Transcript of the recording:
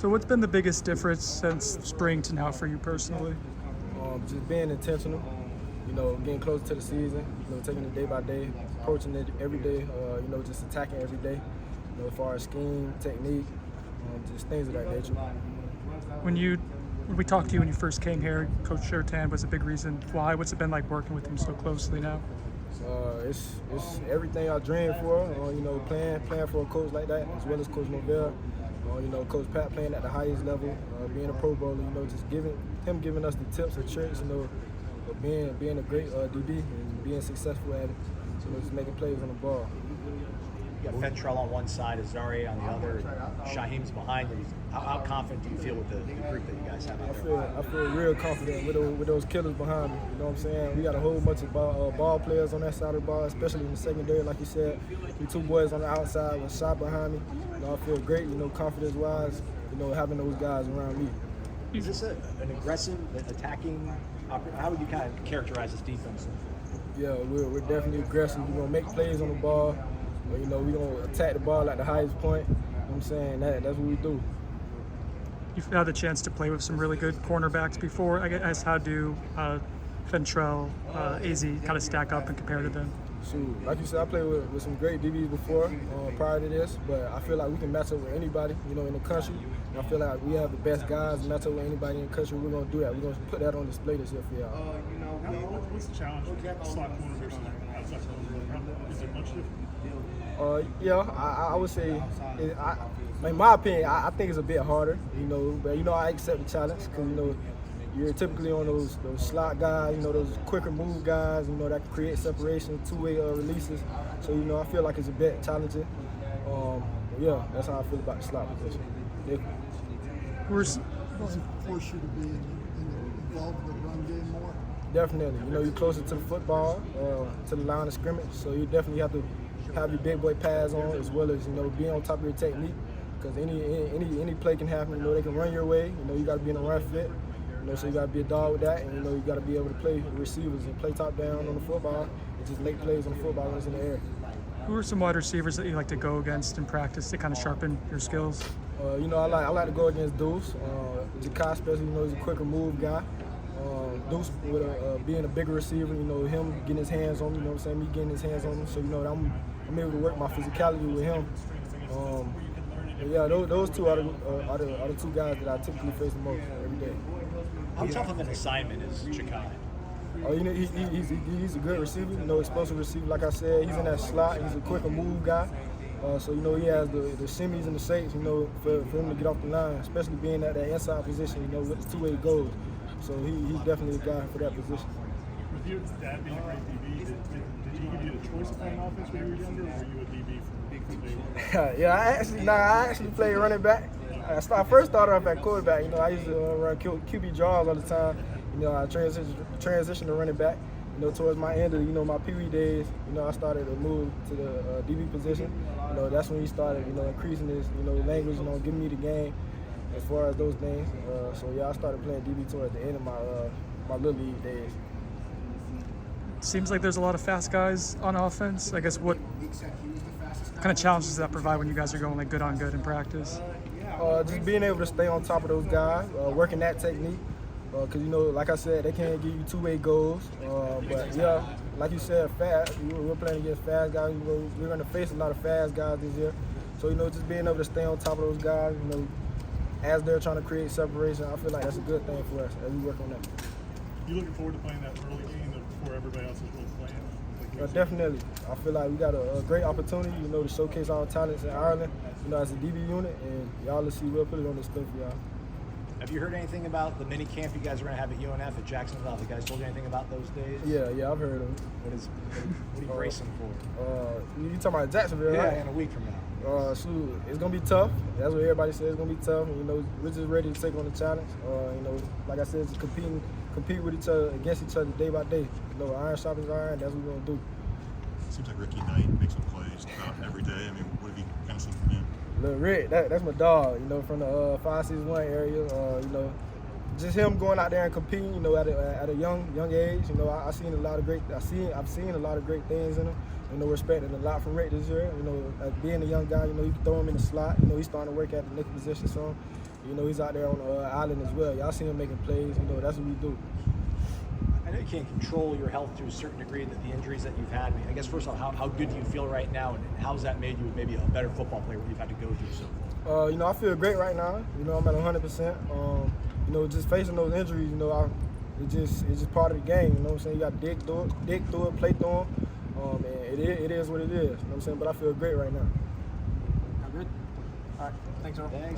So what's been the biggest difference since spring to now for you personally? Just being intentional, getting closer to the season, taking it day by day, approaching it every day, just attacking every day, as far as scheme, technique, just things of that nature. When we talked to you when you first came here, Coach Shurtan was a big reason why. What's it been like working with him so closely now? It's everything I dreamed for, playing for a coach like that, as well as Coach Novell, Coach Pat playing at the highest level, being a Pro Bowler, just giving us the tips and tricks, of being a great DB and being successful at it, just making plays on the ball. You got Fentrell on one side, Azari on the other, Shaheem's behind you. How confident do you feel with the group that you guys have out there? I feel real confident with those killers behind me. You know what I'm saying? We got a whole bunch of ball players on that side of the ball, especially in the secondary, like you said. The two boys on the outside with shot behind me. I feel great, confidence-wise, having those guys around me. Is this an aggressive, attacking? How would you kind of characterize this defense? Yeah, we're definitely aggressive. We're going to make plays on the ball. We're going to attack the ball at the highest point. You know what I'm saying? That's what we do. You've had the chance to play with some really good cornerbacks before. I guess how do Fentrell, AZ kind of stack up and compare to them? Shoot, like you said, I played with some great DBs before, prior to this, but I feel like we can match up with anybody, in the country. And I feel like we have the best guys to match up with anybody in the country. We're going to do that. We're going to put that on display this year for y'all. What's the challenge with slot corner versus outside corner? Is it much different? Yeah, I would say, in my opinion, I think it's a bit harder, but I accept the challenge because, you're typically on those slot guys, those quicker move guys, that can create separation, two-way releases. So, I feel like it's a bit challenging. Yeah, that's how I feel about the slot position. Yeah. Does it force you to be involved in the run game more? Definitely. You're closer to the football, to the line of scrimmage, so you definitely have to have your big boy pads on, as well as, being on top of your technique, because any play can happen. They can run your way. You got to be in a run fit. So you got to be a dog with that, and you got to be able to play receivers and play top down on the football and just make plays on the football when it's in the air. Who are some wide receivers that you like to go against in practice to kind of sharpen your skills? I like to go against Deuce. Jakai especially, he's a quicker move guy. Deuce with being a bigger receiver, him getting his hands on me, me getting his hands on him. So I'm able to work my physicality with him. Yeah, those two are the two guys that I typically face the most every day. How tough of an assignment is Jakai? He's a good receiver, explosive receiver. Like I said, he's in that slot. He's a quicker move guy. So he has the shimmies and the shakes, for him to get off the line, especially being at that inside position, with the two-way goals. So he's definitely a guy for that position. With your dad being a great DB, did he give you the choice of playing offense when you were younger, or were you a DB from day one? Yeah, I actually played running back. I first started off at quarterback. I used to run QB draws all the time. I transitioned to running back. Towards my end of my Pee Wee days, I started to move to the DB position. That's when he started, increasing his, language, giving me the game as far as those things. So yeah, I started playing DB towards the end of my little league days. Seems like there's a lot of fast guys on offense. I guess what kind of challenges does that provide when you guys are going like good on good in practice? Just being able to stay on top of those guys, working that technique. Because, like I said, they can't give you two-way goals. But, yeah, like you said, fast. We're playing against fast guys. We're going to face a lot of fast guys this year. So, just being able to stay on top of those guys, as they're trying to create separation, I feel like that's a good thing for us as we work on that. You looking forward to playing that early game before everybody else is really playing? Definitely. I feel like we got a great opportunity, to showcase our talents in Ireland, as a DB unit, and y'all will see we'll put it on display for y'all. Have you heard anything about the mini camp you guys are going to have at UNF at Jacksonville? Have you guys told you anything about those days? Yeah, I've heard of them. What are you bracing for? You talking about Jacksonville, right? Yeah, in a week from now. Shoot, it's going to be tough. That's what everybody says. It's going to be tough. We're just ready to take on the challenge. Like I said, just compete with each other, against each other day by day. Iron sharpens iron. That's what we're going to do. Seems like Ricky Knight makes some plays every day. I mean, what have you kind of seen from him? Lil Rick, that's my dog, from the 561 area. Just him going out there and competing, at a young age. I've seen a lot of great things in him, respecting a lot from Rick this year. As being a young guy, you can throw him in the slot. He's starting to work at the nickel position some. He's out there on the island as well. Y'all see him making plays. That's what we do. I know you can't control your health to a certain degree, that the injuries that you've had. I guess first of all, how good do you feel right now, and how's that made you maybe a better football player when you've had to go through so? I feel great right now. I'm at 100%. Just facing those injuries, it's just part of the game. You know what I'm saying? You got to dig through it, play through them. And it is what it is. You know what I'm saying? But I feel great right now. Good. All right. Thanks, Earl. Thanks.